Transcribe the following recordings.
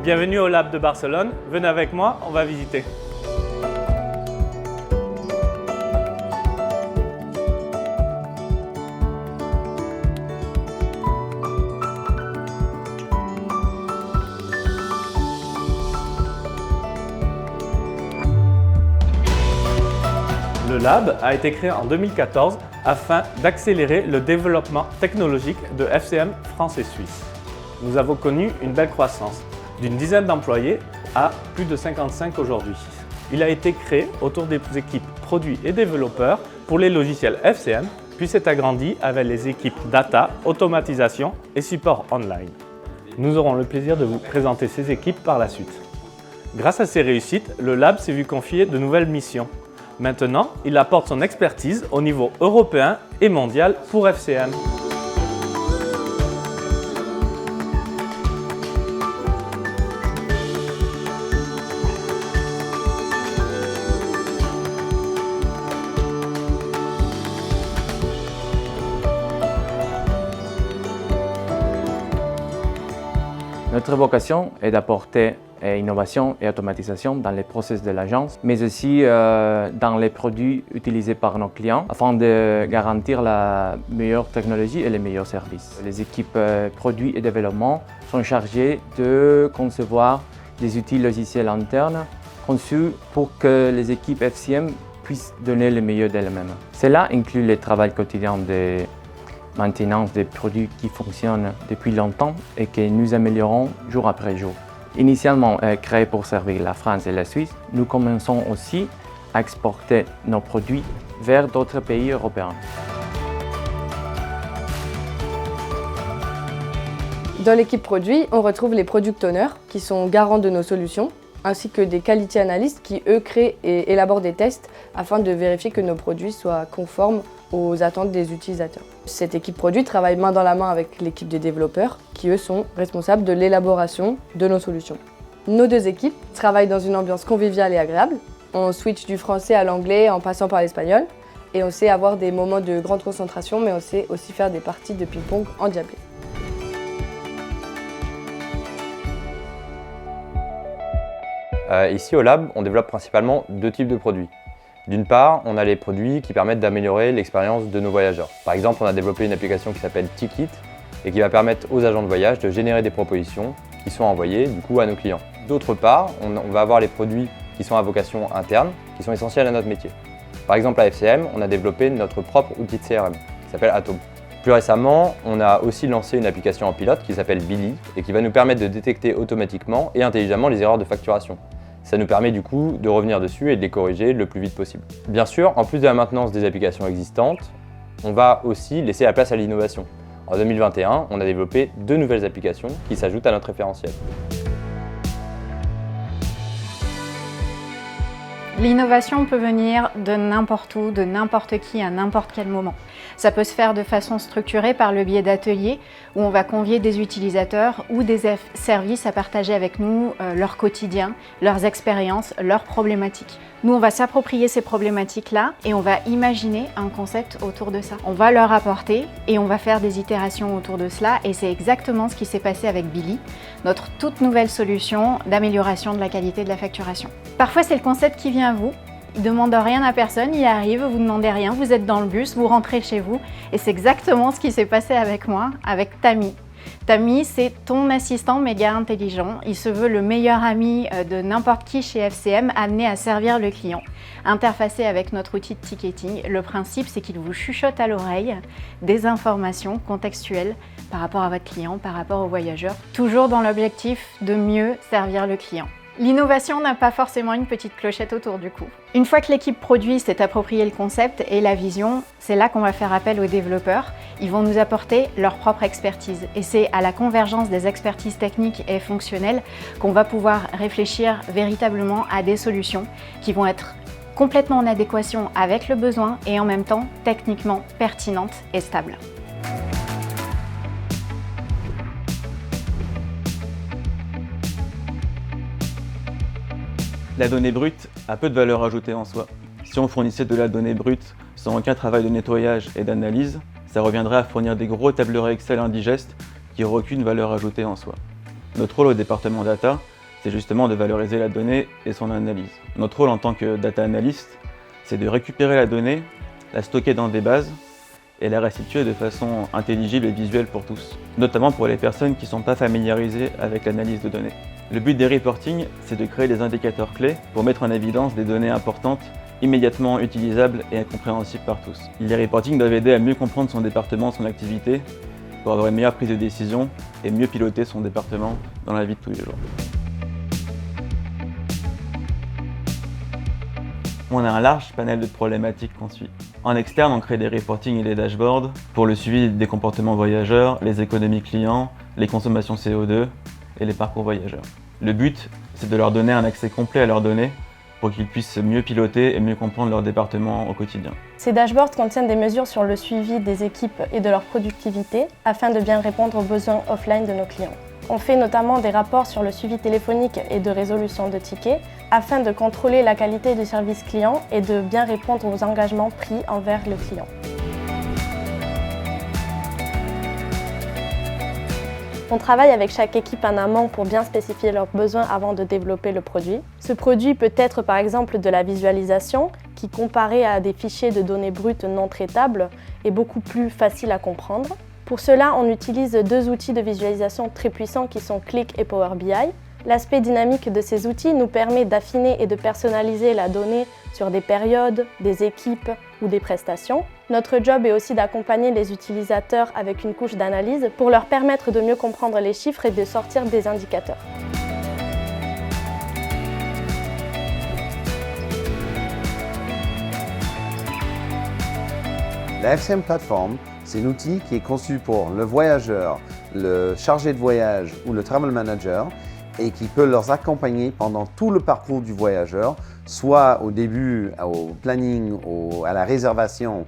Bienvenue au Lab de Barcelone. Venez avec moi, on va visiter. Le Lab a été créé en 2014 afin d'accélérer le développement technologique de FCM France et Suisse. Nous avons connu une belle croissance, d'une dizaine d'employés à plus de 55 aujourd'hui. Il a été créé autour des équipes produits et développeurs pour les logiciels FCM, puis s'est agrandi avec les équipes data, automatisation et support online. Nous aurons le plaisir de vous présenter ces équipes par la suite. Grâce à ces réussites, le Lab s'est vu confier de nouvelles missions. Maintenant, il apporte son expertise au niveau européen et mondial pour FCM. Notre vocation est d'apporter innovation et automatisation dans les process de l'agence, mais aussi dans les produits utilisés par nos clients afin de garantir la meilleure technologie et les meilleurs services. Les équipes produits et développement sont chargées de concevoir des outils logiciels internes conçus pour que les équipes FCM puissent donner le meilleur d'elles-mêmes. Cela inclut le travail quotidien de maintenance des produits qui fonctionnent depuis longtemps et que nous améliorons jour après jour. Initialement créés pour servir la France et la Suisse, nous commençons aussi à exporter nos produits vers d'autres pays européens. Dans l'équipe produit, on retrouve les product owners qui sont garants de nos solutions, ainsi que des quality analysts qui, eux, créent et élaborent des tests afin de vérifier que nos produits soient conformes aux attentes des utilisateurs. Cette équipe produit travaille main dans la main avec l'équipe des développeurs qui, eux, sont responsables de l'élaboration de nos solutions. Nos deux équipes travaillent dans une ambiance conviviale et agréable. On switch du français à l'anglais en passant par l'espagnol et on sait avoir des moments de grande concentration, mais on sait aussi faire des parties de ping-pong endiablées. Ici au Lab, on développe principalement deux types de produits. D'une part, on a les produits qui permettent d'améliorer l'expérience de nos voyageurs. Par exemple, on a développé une application qui s'appelle Ticket et qui va permettre aux agents de voyage de générer des propositions qui sont envoyées du coup à nos clients. D'autre part, on va avoir les produits qui sont à vocation interne, qui sont essentiels à notre métier. Par exemple, à FCM, on a développé notre propre outil de CRM qui s'appelle Atom. Plus récemment, on a aussi lancé une application en pilote qui s'appelle Billy et qui va nous permettre de détecter automatiquement et intelligemment les erreurs de facturation. Ça nous permet du coup de revenir dessus et de les corriger le plus vite possible. Bien sûr, en plus de la maintenance des applications existantes, on va aussi laisser la place à l'innovation. En 2021, on a développé deux nouvelles applications qui s'ajoutent à notre référentiel. L'innovation peut venir de n'importe où, de n'importe qui, à n'importe quel moment. Ça peut se faire de façon structurée par le biais d'ateliers où on va convier des utilisateurs ou des services à partager avec nous leur quotidien, leurs expériences, leurs problématiques. Nous, on va s'approprier ces problématiques-là et on va imaginer un concept autour de ça. On va leur apporter et on va faire des itérations autour de cela et c'est exactement ce qui s'est passé avec Billy, notre toute nouvelle solution d'amélioration de la qualité de la facturation. Parfois, c'est le concept qui vient à vous. Il ne demande rien à personne, il arrive, vous ne demandez rien, vous êtes dans le bus, vous rentrez chez vous et c'est exactement ce qui s'est passé avec moi, avec Tammy. Tammy, c'est ton assistant méga intelligent. Il se veut le meilleur ami de n'importe qui chez FCM, amené à servir le client. Interfacé avec notre outil de ticketing, le principe, c'est qu'il vous chuchote à l'oreille des informations contextuelles par rapport à votre client, par rapport au voyageur, toujours dans l'objectif de mieux servir le client. L'innovation n'a pas forcément une petite clochette autour du cou. Une fois que l'équipe produit s'est approprié le concept et la vision, c'est là qu'on va faire appel aux développeurs. Ils vont nous apporter leur propre expertise. Et c'est à la convergence des expertises techniques et fonctionnelles qu'on va pouvoir réfléchir véritablement à des solutions qui vont être complètement en adéquation avec le besoin et en même temps techniquement pertinentes et stables. La donnée brute a peu de valeur ajoutée en soi. Si on fournissait de la donnée brute sans aucun travail de nettoyage et d'analyse, ça reviendrait à fournir des gros tableurs Excel indigestes qui n'auraient aucune valeur ajoutée en soi. Notre rôle au département data c'est justement de valoriser la donnée et son analyse. Notre rôle en tant que data analyst, c'est de récupérer la donnée, la stocker dans des bases et la restituer de façon intelligible et visuelle pour tous, notamment pour les personnes qui ne sont pas familiarisées avec l'analyse de données. Le but des reporting, c'est de créer des indicateurs clés pour mettre en évidence des données importantes, immédiatement utilisables et compréhensibles par tous. Les reporting doivent aider à mieux comprendre son département, son activité, pour avoir une meilleure prise de décision et mieux piloter son département dans la vie de tous les jours. On a un large panel de problématiques qu'on suit. En externe, on crée des reporting et des dashboards pour le suivi des comportements voyageurs, les économies clients, les consommations CO2 et les parcours voyageurs. Le but, c'est de leur donner un accès complet à leurs données pour qu'ils puissent mieux piloter et mieux comprendre leur département au quotidien. Ces dashboards contiennent des mesures sur le suivi des équipes et de leur productivité afin de bien répondre aux besoins offline de nos clients. On fait notamment des rapports sur le suivi téléphonique et de résolution de tickets afin de contrôler la qualité du service client et de bien répondre aux engagements pris envers le client. On travaille avec chaque équipe en amont pour bien spécifier leurs besoins avant de développer le produit. Ce produit peut être par exemple de la visualisation qui, comparé à des fichiers de données brutes non traitables, est beaucoup plus facile à comprendre. Pour cela, on utilise deux outils de visualisation très puissants qui sont Qlik et Power BI. L'aspect dynamique de ces outils nous permet d'affiner et de personnaliser la donnée sur des périodes, des équipes ou des prestations. Notre job est aussi d'accompagner les utilisateurs avec une couche d'analyse pour leur permettre de mieux comprendre les chiffres et de sortir des indicateurs. La FCM Platform, c'est un outil qui est conçu pour le voyageur, le chargé de voyage ou le travel manager et qui peut leur accompagner pendant tout le parcours du voyageur, soit au début, au planning, à la réservation,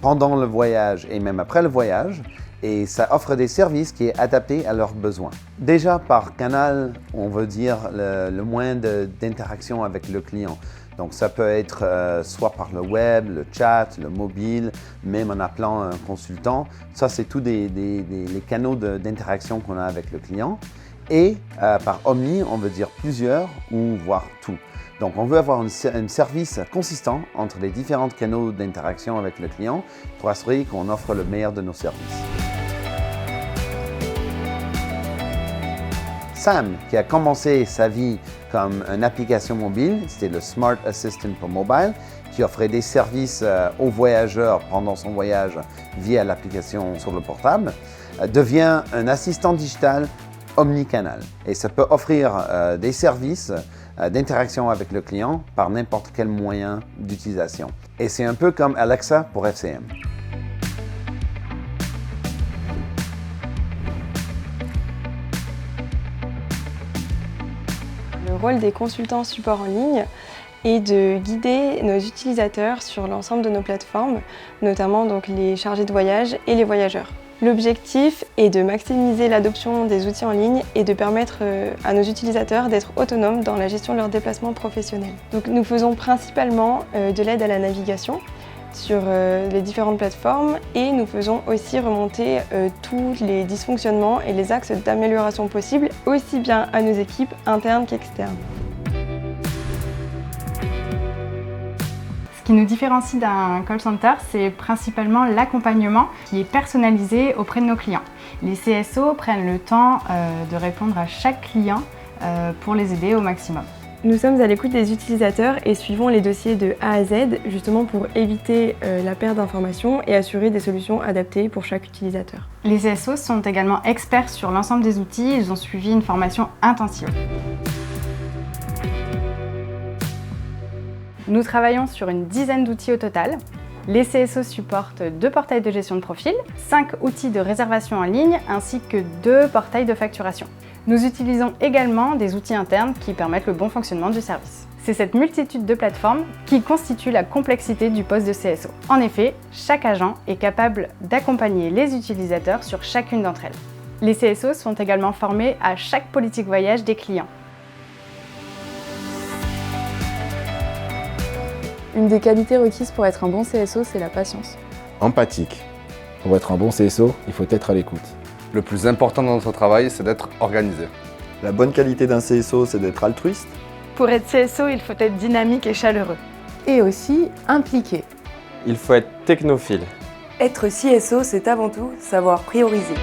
pendant le voyage et même après le voyage. Et ça offre des services qui sont adaptés à leurs besoins. Déjà par canal, on veut dire le moins d'interaction avec le client. Donc ça peut être soit par le web, le chat, le mobile, même en appelant un consultant. Ça, c'est tous les canaux d'interaction qu'on a avec le client. Et par Omni, on veut dire plusieurs ou voire tout. Donc on veut avoir un service consistant entre les différents canaux d'interaction avec le client pour assurer qu'on offre le meilleur de nos services. Sam, qui a commencé sa vie comme une application mobile, c'était le Smart Assistant pour mobile, qui offrait des services aux voyageurs pendant son voyage via l'application sur le portable, devient un assistant digital omnicanal. Et ça peut offrir des services d'interaction avec le client par n'importe quel moyen d'utilisation. Et c'est un peu comme Alexa pour FCM. Le rôle des consultants support en ligne est de guider nos utilisateurs sur l'ensemble de nos plateformes, notamment donc les chargés de voyage et les voyageurs. L'objectif est de maximiser l'adoption des outils en ligne et de permettre à nos utilisateurs d'être autonomes dans la gestion de leurs déplacements professionnels. Donc, nous faisons principalement de l'aide à la navigation sur les différentes plateformes et nous faisons aussi remonter tous les dysfonctionnements et les axes d'amélioration possibles, aussi bien à nos équipes internes qu'externes. Ce qui nous différencie d'un call center, c'est principalement l'accompagnement qui est personnalisé auprès de nos clients. Les CSO prennent le temps de répondre à chaque client pour les aider au maximum. Nous sommes à l'écoute des utilisateurs et suivons les dossiers de A à Z justement pour éviter la perte d'informations et assurer des solutions adaptées pour chaque utilisateur. Les CSO sont également experts sur l'ensemble des outils, ils ont suivi une formation intensive. Nous travaillons sur une dizaine d'outils au total. Les CSO supportent 2 portails de gestion de profil, 5 outils de réservation en ligne ainsi que 2 portails de facturation. Nous utilisons également des outils internes qui permettent le bon fonctionnement du service. C'est cette multitude de plateformes qui constitue la complexité du poste de CSO. En effet, chaque agent est capable d'accompagner les utilisateurs sur chacune d'entre elles. Les CSO sont également formés à chaque politique voyage des clients. Une des qualités requises pour être un bon CSO, c'est la patience. Empathique. Pour être un bon CSO, il faut être à l'écoute. Le plus important dans notre travail, c'est d'être organisé. La bonne qualité d'un CSO, c'est d'être altruiste. Pour être CSO, il faut être dynamique et chaleureux. Et aussi impliqué. Il faut être technophile. Être CSO, c'est avant tout savoir prioriser.